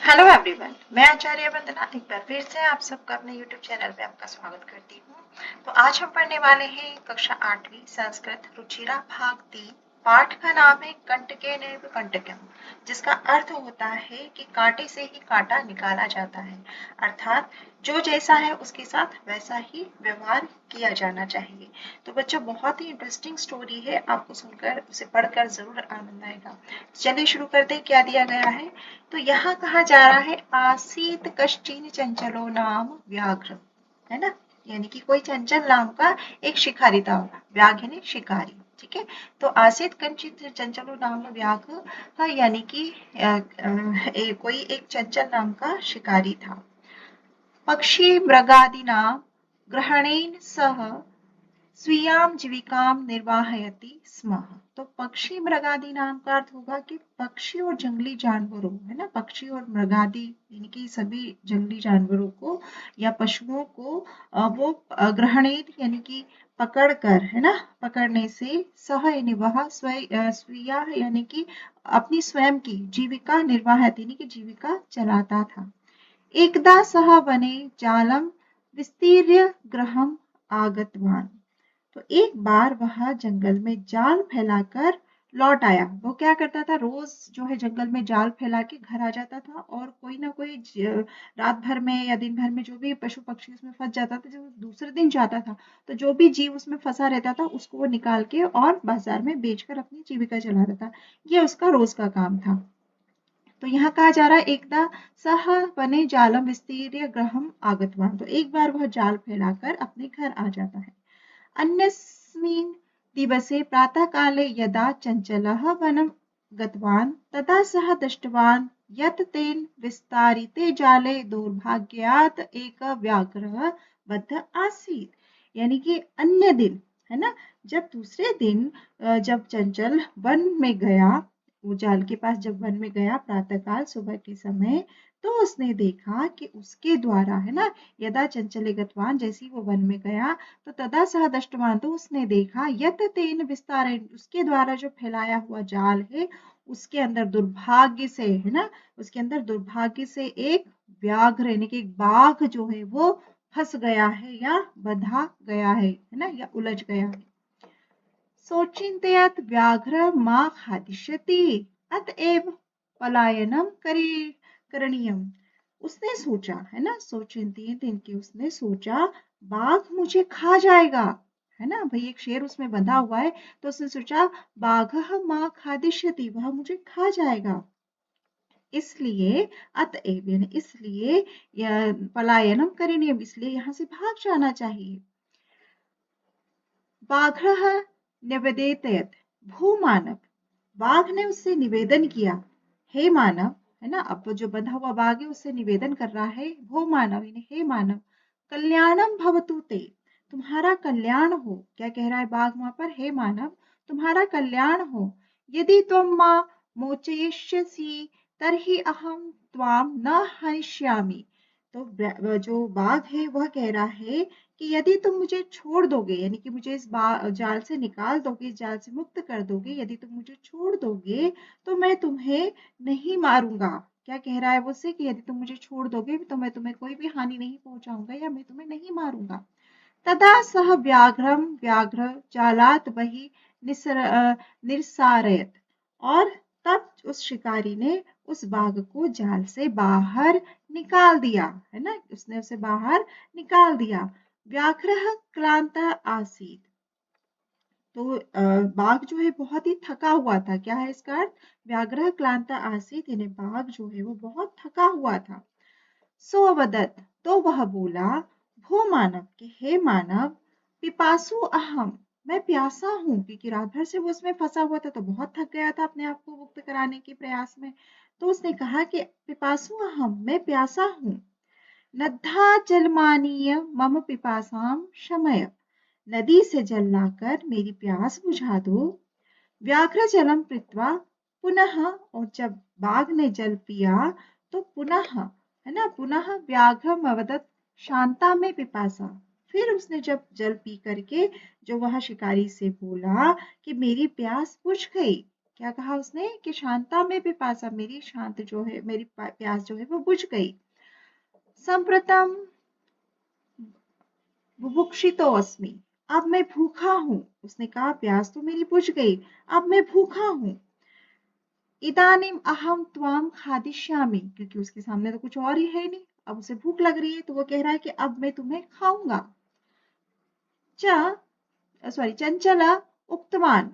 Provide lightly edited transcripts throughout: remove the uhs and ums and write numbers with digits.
Hello everyone, मैं आचार्य वंदना एक बार फिर से आप सबका अपने यूट्यूब चैनल पे आपका स्वागत करती हूँ। तो आज हम पढ़ने वाले हैं कक्षा 8वीं संस्कृत रुचिरा भाग 3। पाठ का नाम है कंटके नैव कंटकम, जिसका अर्थ होता है कि कांटे से ही कांटा निकाला जाता है, अर्थात जो जैसा है उसके साथ वैसा ही व्यवहार किया जाना चाहिए। तो बच्चों, बहुत ही इंटरेस्टिंग स्टोरी है, आपको सुनकर उसे पढ़कर जरूर आनंद आएगा। चलिए शुरू करते हैं। क्या दिया गया है? तो यहाँ कहा जा रहा है आसीत कश्चिन चंचलो नाम व्याघ्र, है ना। यानी कि कोई चंचल नाम का एक शिकारी था। व्याघ्र यानी शिकारी, ठीक है। तो आसीत कंचित चंचलो नाम व्याघ्र, हाँ, यानी कि कोई एक चंचल नाम का शिकारी था। पक्षी मृगादिना ग्रहणेन सह स्वीयाम जीविकाम निर्वाहयति स्म। तो पक्षी मृगादि नाम का अर्थ होगा कि पक्षी और जंगली जानवरों, है ना, पक्षी और मृगादि यानी कि सभी जंगली जानवरों को या पशुओं को वो ग्रहणेन यानी कि पकड़ कर, है ना, पकड़ने से सह यानी वह स्वीया यानी कि अपनी स्वयं की जीविका निर्वाहयति यानी कि जीविका चलाता था। एकदा सह वने जालम विस्तीर्य गृहम आगतवान। तो एक बार वह जंगल में जाल फैलाकर लौट आया। वो क्या करता था, रोज जो है जंगल में जाल फैला के घर आ जाता था और कोई ना कोई रात भर में या दिन भर में जो भी पशु पक्षी उसमें फंस जाता था, जब दूसरे दिन जाता था तो जो भी जीव उसमें फंसा रहता था उसको वो निकाल के और बाजार में बेचकर अपनी जीविका चलाता था। ये उसका रोज का काम था। तो यहाँ कहा जा रहा है एकदा सह वने जालम विस्तीर्य गृहम आगतवान। तो एक बार वह जाल फैलाकर अपने घर आ जाता है। अन्यस्मिन् दिवसे प्रातःकाले यदा चञ्चलः वनं गतवान् तदा सः दृष्टवान् यत् तेन विस्तारिते जाले दुर्भाग्यात् एकः व्याघ्रः बद्धः आसीत्। यानी कि अन्य दिन, है ना, जब दूसरे दिन जब चंचल वन में गया, वो जाल के पास जब वन में गया प्रातःकाल सुबह के समय, तो उसने देखा कि उसके द्वारा, है ना, यदा चंचले गतवान, जैसी वो वन में गया तो तदा सह दृष्टवान, तो उसने देखा यत तेन विस्तारेण, उसके द्वारा जो फैलाया हुआ जाल है उसके अंदर दुर्भाग्य से, है ना, उसके अंदर दुर्भाग्य से एक व्याघ्र यानी कि एक बाघ जो है वो फंस गया है या बंधा गया है ना, या उलझ गया है। सोचिन्त्यत् व्याघ्र मा खादिष्यति अतएव पलायनम करणीयम। उसने सोचा, है ना, सोचिन्त्यत इनकी उसने सोचा बाघ मुझे खा जाएगा, है ना, भाई एक शेर उसमें बंधा हुआ है, तो उसने सोचा बाघ माँ खादिष्यति, वह मुझे खा जाएगा, इसलिए अतएव यानी इसलिए पलायनम करणीयम, इसलिए यहाँ से भाग जाना चाहिए। बाघः निवेदयत् भूमानव, बाघ ने उससे निवेदन किया, हे मानव, है ना, अब जो बंधा हुआ बाघ है उससे निवेदन कर रहा है, भू मानव यानी हे मानव, कल्याणम भवतु ते, तुम्हारा कल्याण हो। क्या कह रहा है बाघ वहां पर? हे मानव, तुम्हारा कल्याण हो। यदि तुम मां मोचयिष्यसि तर्हि अहम त्वाम न हनिष्यामि। तो जो बाघ है वह कह रहा है कि यदि तुम मुझे छोड़ दोगे, यानी कि मुझे इस जाल से निकाल दोगे, इस जाल से मुक्त कर दोगे, यदि तुम मुझे छोड़ दोगे तो मैं तुम्हें नहीं मारूंगा। क्या कह रहा है वो उससे कि यदि तुम मुझे छोड़ दोगे तो मैं तुम्हें कोई भी हानि नहीं पहुंचाऊंगा या मैं तुम्हें नहीं मारूंगा। तदा सह व्याघ्रम व्याघ्र जालात वही निरसारयत, और तब उस शिकारी ने उस बाघ को जाल से बाहर निकाल दिया, है ना, उसने उसे बाहर निकाल दिया। व्याघ्र क्लांत आसीत, तो बाघ जो है बहुत ही थका हुआ था। क्या है इसका अर्थ? व्याघ्र क्लांत आसीत यानी बाघ जो है वो बहुत थका हुआ था। सो अवदत, तो वह बोला, भो मानव कि हे मानव, पिपासु अहम, मैं प्यासा हूँ, क्योंकि रात भर से वो उसमें फंसा हुआ था तो बहुत थक गया था अपने आप को मुक्त कराने के प्रयास में। तो उसने कहा कि पिपासु अहम, मैं प्यासा हूँ। नद्धा जलमानीय मम पिपासाम शमय, नदी से जल लाकर मेरी प्यास बुझा दो। व्याघ्र जलम पीत्वा पुनः, और जब बाघ ने जल पिया तो पुनः, है ना, पुनः व्याघ्र अवदत शांता में पिपासा, फिर उसने जब जल पी करके जो वह शिकारी से बोला कि मेरी प्यास बुझ गई, क्या कहा उसने कि शांता में पिपासा, मेरी शांत जो है, मेरी प्यास जो है वो बुझ गई। संप्रतम बुभुक्षितो अस्मि, अब मैं भूखा हूं। उसने कहा प्यास तो मेरी बुझ गई, अब मैं भूखा हूं। इदानीम अहम त्वाम खादिष्यामि, क्योंकि उसके सामने तो कुछ और ही है नहीं, अब उसे भूख लग रही है तो वो कह रहा है कि अब मैं तुम्हें खाऊंगा। चंचला उक्तवान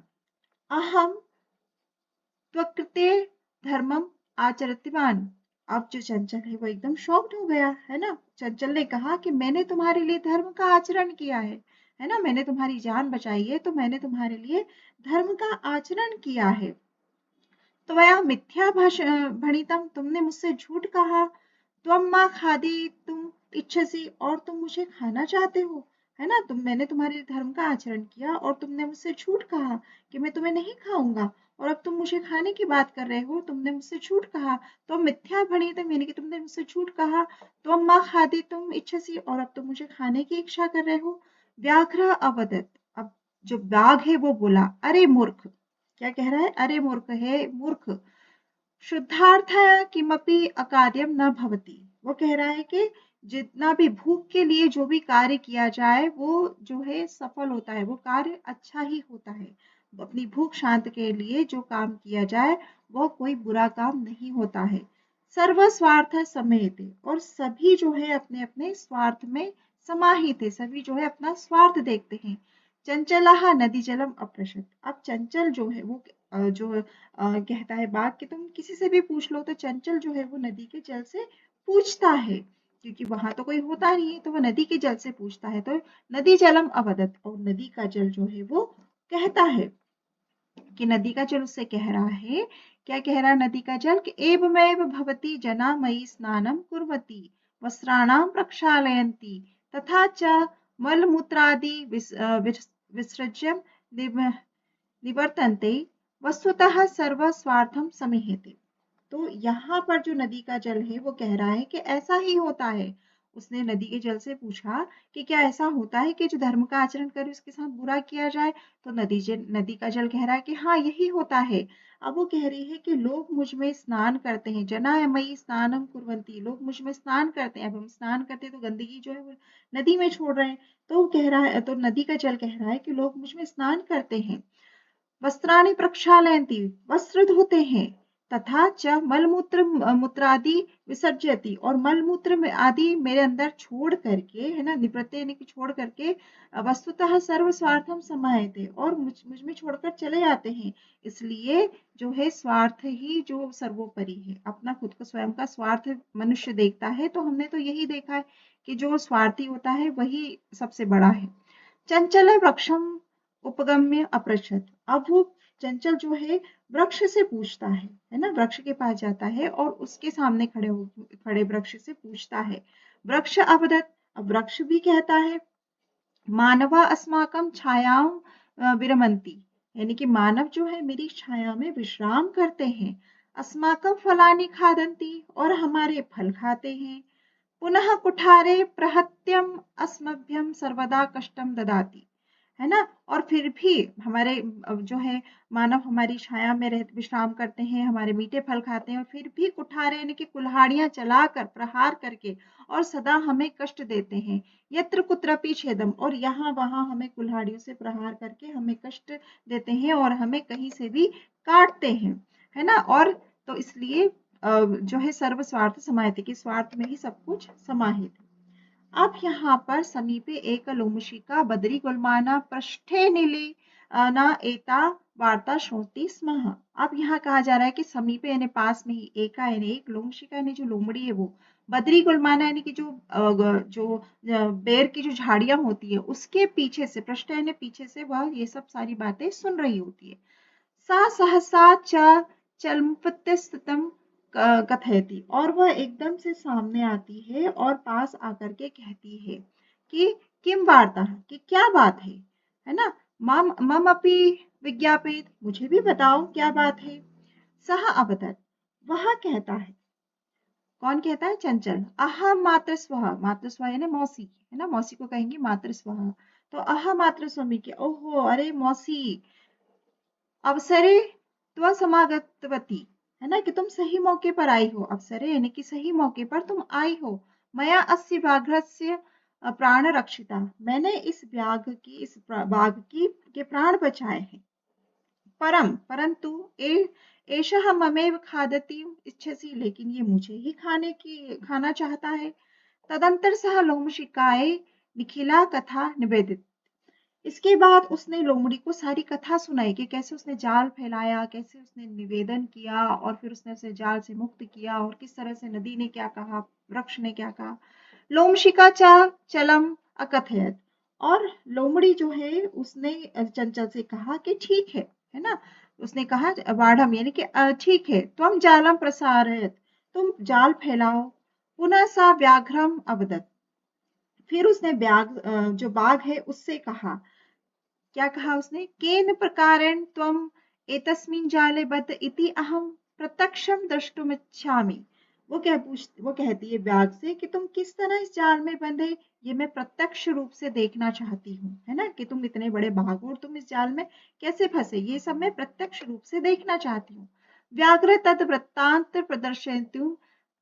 अहम त्वकृते धर्मम आचरतिवान। अब जो चंचल है वो एकदम शॉक्ड हो गया, है ना। चंचल ने कहा कि मैंने तुम्हारे लिए धर्म का आचरण किया है ना, मैंने तुम्हारी जान बचाई है तो मैंने तुम्हारे लिए धर्म का आचरण किया है। तो वह मिथ्या भणितम, तुमने मुझसे झूठ कहा। त्वम माँ खादी तुम इच्छसी, और तुम मुझे खाना चाहते हो, है ना। मैंने तुम्हारे धर्म का आचरण किया और तुमने मुझसे झूठ कहा कि मैं तुम्हें नहीं खाऊंगा, और अब तुम मुझे खाने की बात कर रहे हो, तुमने मुझसे झूठ कहा। तो मिथ्या भणितम यानी कि तुमने मुझसे झूठ कहा। त्वम माँ खादी तुम इच्छसी, और अब तुम मुझे खाने की इच्छा कर रहे हो। व्याघ्र अवदत, अब जो बाघ है वो बोला, अरे मूर्ख, क्या कह रहा है, अरे मूर्ख है, मूर्ख। शुद्धार्थया किमपि अकार्यम न भवति, वो कह रहा है कि जितना भी भूख के लिए जो भी कार्य किया जाए वो जो है सफल होता है, वो कार्य अच्छा ही होता है। अपनी भूख शांत के लिए जो काम किया जाए वो कोई बुरा काम नहीं होता है। सर्व स्वार्थ समेत, और सभी जो है अपने अपने स्वार्थ में समाहित है, सभी जो है अपना स्वार्थ देखते हैं। चंचला नदी जलम अप्रशत, अब चंचल जो है वो कहता है बाघ कि तुम किसी से भी पूछ लो, तो चंचल जो है वो नदी के जल से पूछता है, क्योंकि वहां तो कोई होता नहीं है, तो वो नदी के जल से पूछता है। तो नदी जलम अवदत, और नदी का जल जो है वो कहता है कि नदी का जल उससे कह रहा है, क्या कह रहा है नदी का जल, कि एवमेव भवती जना मयि स्नानं कुर्वती वस्त्राणां प्रक्षालयन्ती तथा च मलमूत्रादि विसृज्य निवर्तन्ते वस्तुतः सर्व स्वार्थम समेहते। तो यहाँ पर जो नदी का जल है वो कह रहा है कि ऐसा ही होता है। उसने नदी के जल से पूछा कि क्या ऐसा होता है कि जो धर्म का आचरण करे उसके साथ बुरा किया जाए। तो नदी का जल कह रहा है कि हाँ यही होता है। अब वो कह रही है कि लोग मुझ में स्नान करते हैं, जनामयी स्नानम कुर्वन्ति, लोग मुझ में स्नान करते हैं। अब हम स्नान करते हैं तो गंदगी जो है वो नदी में छोड़ रहे हैं। तो कह रहा है, तो नदी का जल कह रहा है कि लोग मुझ में स्नान करते हैं। वस्त्राणि प्रक्षालयन्ति, वस्त्र धोते हैं। तथा च मलमूत्र मूत्रादि विसर्जयति, और मलमूत्र में आदि मेरे अंदर छोड़ करके, है ना, निवृत्ति यानी कि छोड़ करके, वस्तुतः सर्व स्वार्थम समायते, और मुझ में छोड़कर चले जाते हैं। इसलिए जो है स्वार्थ ही जो सर्वोपरि है, अपना खुद का स्वयं का स्वार्थ मनुष्य देखता है। तो हमने तो यही देखा है कि जो स्वार्थी होता है वही सबसे बड़ा है। चंचल वृक्षम उपगम्य अपृच्छत, अब वो चंचल जो है वृक्ष से पूछता है ना, वृक्ष के पास जाता है और उसके सामने खड़े वृक्ष से पूछता है। वृक्ष अवदत, अब वृक्ष भी कहता है, मानवा अस्माकं छायां विरमन्ति, यानी कि मानव जो है मेरी छाया में विश्राम करते हैं। अस्माकं फलानि खादन्ति, और हमारे फल खाते हैं। पुनः कुठारे प्रहत्यम अस्मभ्यम सर्वदा कष्टम ददाति, है ना। और फिर भी हमारे जो है मानव हमारी छाया में रह विश्राम करते हैं, हमारे मीठे फल खाते हैं, और फिर भी कुठारे यानी कि कुल्हाड़ियां चलाकर, प्रहार करके, और सदा हमें कष्ट देते हैं। यत्र कुत्रपि छेदम, और यहाँ वहां हमें कुल्हाड़ियों से प्रहार करके हमें कष्ट देते हैं और हमें कहीं से भी काटते हैं, है ना। और तो इसलिए जो है सर्व स्वार्थ समाहित, कि स्वार्थ में ही सब कुछ समाहित है। अब यहाँ पर समीपे एक लोमशिका बदरी गुलमाना पृष्ठे नीले न एता वार्ता श्रोति स्म। अब यहाँ कहा जा रहा है कि समीपे यानी पास में ही, एका यानी एक, लोमशिका यानी जो लोमड़ी है वो, बदरी गुलमाना यानी कि जो बेर की जो झाड़ियां होती है उसके पीछे से, पृष्ठ यानी पीछे से, वह ये सब सारी बातें सुन रही होती है। सा सहसा च चल्मपत्यस्तम कथयति, और वह एकदम से सामने आती है और पास आकर के कहती है कि किम वार्ता, कि क्या बात है ना। मम मम अपि विज्ञापित, मुझे भी बताओ क्या बात है। सह अवदत, वह कहता है, कौन कहता है, चंचल। अहम मात्र स्वः, मात्र स्व यानी मौसी, है ना, मौसी को कहेंगे मात्र स्वः। तो अह मात्र स्वामी के, ओहो अरे मौसी, अवसरे त्वसमागतवती, है ना, कि तुम सही मौके पर आई हो, अवसरे यानी कि सही मौके पर तुम आई हो। मया अस्य व्याघ्रस्य प्राण रक्षिता, मैंने इस बाघ की के प्राण बचाए हैं। परंतु एषः ममेव खादति इच्छसि, लेकिन ये मुझे ही खाना चाहता है। तदंतर सह लोमशिकाए निखिला कथा निवेदित, इसके बाद उसने लोमड़ी को सारी कथा सुनाई कि कैसे उसने जाल फैलाया, कैसे उसने निवेदन किया और फिर उसने उसे जाल से मुक्त किया और किस तरह से नदी ने क्या कहा, वृक्ष ने क्या कहा। लोमशिका चा चलम अकथयत, और लोमड़ी जो है उसने चंचल से कहा कि ठीक है ना, उसने कहा बाढ़म यानी कि ठीक है, तुम जालम प्रसारयत, तुम जाल फैलाओ। पुनः सा व्याघ्रम अवदत, फिर उसने जो बाघ है उससे कहा, क्या कहा उसने, केन प्रकारेण त्वम एतस्मिन् जाले बद्ध इति अहम प्रत्यक्षम द्रष्टुमिच्छामि। वो कहती है ब्याग से कि तुम किस तरह इस जाल में बंधे, ये मैं प्रत्यक्ष रूप से देखना चाहती हूँ, है ना, कि तुम इतने बड़े बाघ हो और तुम इस जाल में कैसे फंसे, ये सब मैं प्रत्यक्ष रूप से देखना चाहती हूँ। व्याघ्र तद वृत्तांत प्रदर्शयतु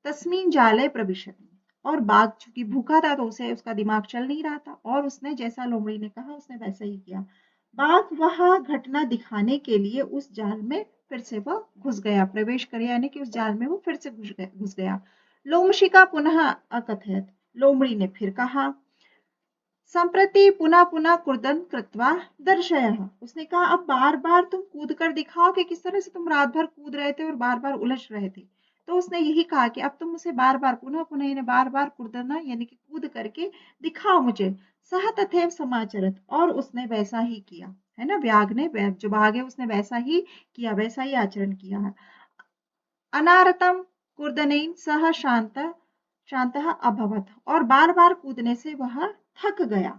तस्मिन् जाले प्रविशति, और बाघ चूंकि भूखा था तो उसे उसका दिमाग चल नहीं रहा था और उसने जैसा लोमड़ी ने कहा उसने वैसा ही किया। बाघ वह घटना दिखाने के लिए उस जाल में फिर से वह घुस गया, प्रवेश कर, यानी कि उस जाल में वो फिर से घुस गया। लोमशिका पुनः अकथयत, लोमड़ी ने फिर कहा, संप्रति पुनः पुनः कुर्दन कृत्वा दर्शय, उसने कहा अब बार बार तुम कूद कर दिखाओ कि किस तरह से तुम रात भर कूद रहे थे और बार बार उलझ रहे थे। तो उसने यही कहा कि अब तुम उसे बार बार पुनः पुनः यानी बार बार कुर्दना यानी कि कूद करके दिखाओ मुझे। सह तथैव समाचरत, और उसने वैसा ही किया, है ना, व्याघ्र ने, जो बाघ है उसने वैसा ही किया, वैसा ही आचरण किया है। अनारतम कुर्दनेन सह शांतः अभवत, और बार बार कूदने से वह थक गया,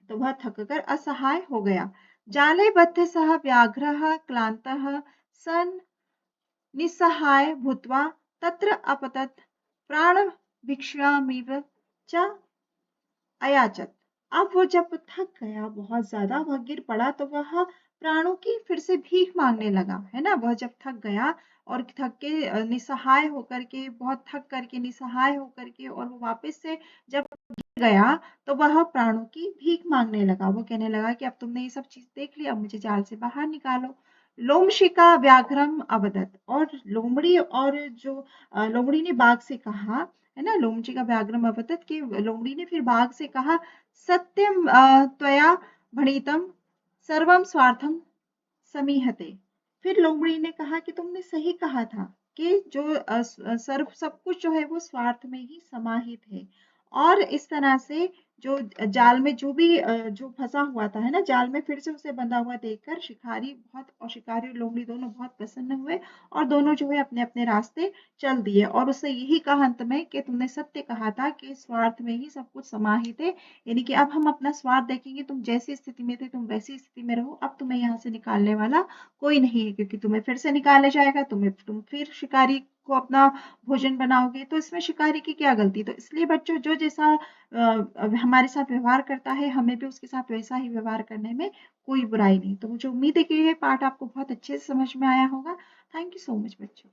तो वह थककर असहाय हो गया। जाले बद्ध सह व्याघ्रः क्लान्तः सन् निस्सहाय भूत्वा तत्र अपतत् प्राणभिक्षामिव च अयाचत। अब वो जब थक गया बहुत ज्यादा, वह गिर पड़ा तो वह प्राणों की फिर से भीख मांगने लगा, है ना, वह जब थक गया और थक के निसहाय होकर के, बहुत थक करके निसहाय होकर के, और वो वापस से जब गिर गया तो वह प्राणों की भीख मांगने लगा। वो कहने लगा कि अब तुमने ये सब चीज देख लिया, अब मुझे जाल से बाहर निकालो। लोमशिका व्याघ्रम अवदत, और लोमड़ी और जो लोमड़ी ने बाघ से कहा, है ना, लोमशिका व्याघ्रम अवदत, कि लोमड़ी ने फिर बाघ से कहा, सत्यम त्वया भणितम सर्वम स्वार्थम समीहते। फिर लोमड़ी ने कहा कि तुमने सही कहा था कि जो सर्व सब कुछ जो है वो स्वार्थ में ही समाहित है, और इस तरह से जो जाल में जो फंसा हुआ था, है ना, जाल में फिर से उसे बंधा हुआ देखकर शिकारी बहुत, और शिकारी और लोमड़ी दोनों बहुत प्रसन्न हुए और दोनों जो है अपने अपने रास्ते चल दिए। और उससे यही कहा अंत में कि तुमने सत्य कहा था कि स्वार्थ में ही सब कुछ समाहित है, यानी कि अब हम अपना स्वार्थ देखेंगे, तुम जैसी स्थिति में थे तुम वैसी स्थिति में रहो, अब तुम्हें यहाँ से निकालने वाला कोई नहीं है, क्योंकि तुम्हें फिर से निकाला जाएगा, तुम फिर शिकारी को अपना भोजन बनाओगे, तो इसमें शिकारी की क्या गलती। तो इसलिए बच्चों, जो जैसा हमारे साथ व्यवहार करता है हमें भी उसके साथ वैसा ही व्यवहार करने में कोई बुराई नहीं। तो मुझे उम्मीद है कि ये पाठ आपको बहुत अच्छे से समझ में आया होगा। थैंक यू सो मच बच्चों।